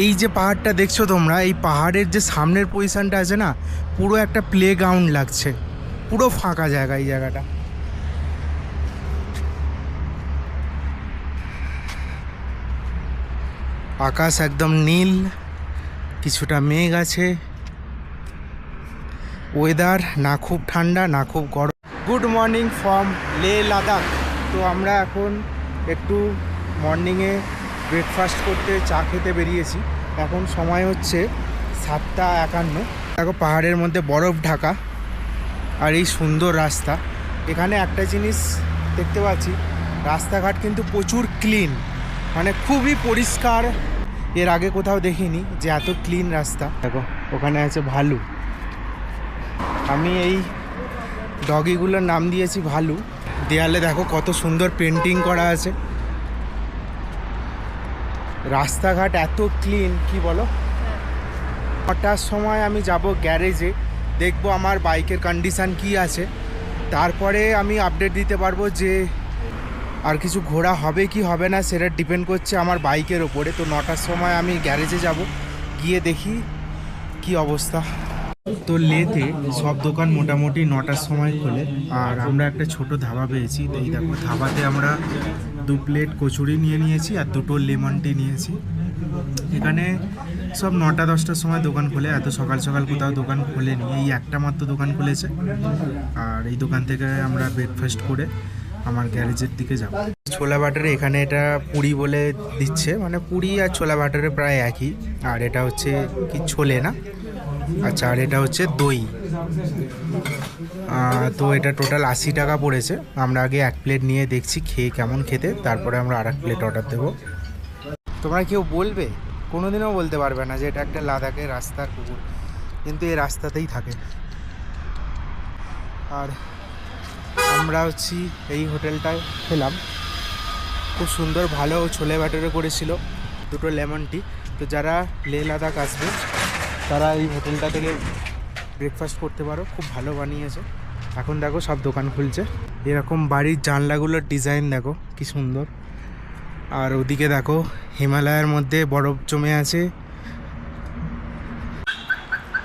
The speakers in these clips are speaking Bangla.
এই যে পাহাড়টা দেখছো তোমরা, এই পাহাড়ের যে সামনের পজিশনটা আছে না, পুরো একটা প্লে গ্রাউন্ড লাগছে, পুরো ফাঁকা জায়গা এই জায়গাটা। আকাশ একদম নীল, কিছুটা মেঘ আছে, ওয়েদার না খুব ঠান্ডা না খুব গরম। Good morning from Leh Ladakh. তো আমরা এখন একটু মর্নিংয়ে ব্রেকফাস্ট করতে চা খেতে বেরিয়েছি। এখন সময় হচ্ছে 7:51। দেখো পাহাড়ের মধ্যে বরফ ঢাকা আর এই সুন্দর রাস্তা। এখানে একটা জিনিস দেখতে পাচ্ছি, রাস্তাঘাট কিন্তু প্রচুর ক্লিন, মানে খুবই পরিষ্কার। এর আগে কোথাও দেখিনি যে এত ক্লিন রাস্তা। দেখো ওখানে আছে ভালু, আমি এই ডগিগুলোর নাম দিয়েছি ভালু। দেয়ালে দেখো কত সুন্দর পেন্টিং করা আছে। রাস্তাঘাট এত ক্লিন, কি বলো। 9টার সময় আমি যাব গ্যারেজে, দেখব আমার বাইকের কন্ডিশান কি আছে, তারপরে আমি আপডেট দিতে পারবো যে আর কিছু ঘোরা হবে কি হবে না। সেটা ডিপেন্ড করছে আমার বাইকের ওপরে। তো 9টার সময় আমি গ্যারেজে যাব, গিয়ে দেখি কি অবস্থা। তো লেতে সব দোকান মোটামুটি 9টার সময় খোলে। আর আমরা একটা ছোট ধাবা পেয়েছি। তো এই দেখো ধাবাতে আমরা 2 প্লেট কচুরি নিয়ে নিয়েছি আর 2টো লেমন টি নিয়েছি। এখানে সব 9টা-10টার সময় দোকান খোলে, এত সকাল সকাল কোথাও দোকান খোলেনি। এই একটা মাত্র দোকান খুলেছে। আর এই দোকান থেকে আমরা ব্রেকফাস্ট করে আমার গ্যারেজের দিকে যাব। ছোলা বাটারে এখানে এটা পুরি বলে দিচ্ছে, মানে পুরি আর ছোলা বাটারে প্রায় একই। আর এটা হচ্ছে কি ছোলে না, আচ্ছা। আর এটা হচ্ছে দই। তো এটা টোটাল 80 টাকা পড়েছে। আমরা আগে 1 প্লেট নিয়ে দেখছি খেয়ে কেমন খেতে, তারপরে আমরা আর 1 প্লেট অর্ডার দেবো। তোমরা কেউ বলবে, কোনোদিনও বলতে পারবে না যে এটা একটা লাদাখের রাস্তার কুকুর, কিন্তু এই রাস্তাতেই থাকে। আর আমরা হচ্ছি এই হোটেলটায় খেলাম, খুব সুন্দর ভালো ছোলে বাটারে করেছিল, 2টো লেমন টি। তো যারা লে লাদাখ আসবে তারা এই হোটেলটা থেকে ব্রেকফাস্ট করতে পারো, খুব ভালো বানিয়েছে। এখন দেখো সব দোকান খুলছে। এরকম বাড়ির জানলাগুলোর ডিজাইন দেখো কি সুন্দর। আর ওদিকে দেখো হিমালয়ের মধ্যে বরফ জমে আছে।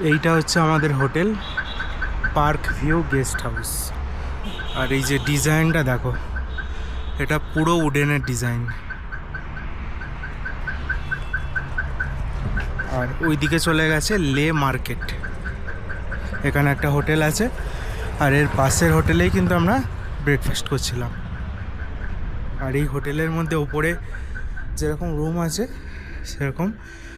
এইটা হচ্ছে আমাদের hotel, park view guest house. আর এই যে ডিজাইনটা দেখো, এটা পুরো উডেনের ডিজাইন। আর ওইদিকে চলে গেছে লে মার্কেট। এখানে একটা হোটেল আছে, আর এর পাশের হোটেলেই কিন্তু আমরা ব্রেকফাস্ট করছিলাম। আর এই হোটেলের মধ্যে উপরে যেরকম রুম আছে সেরকম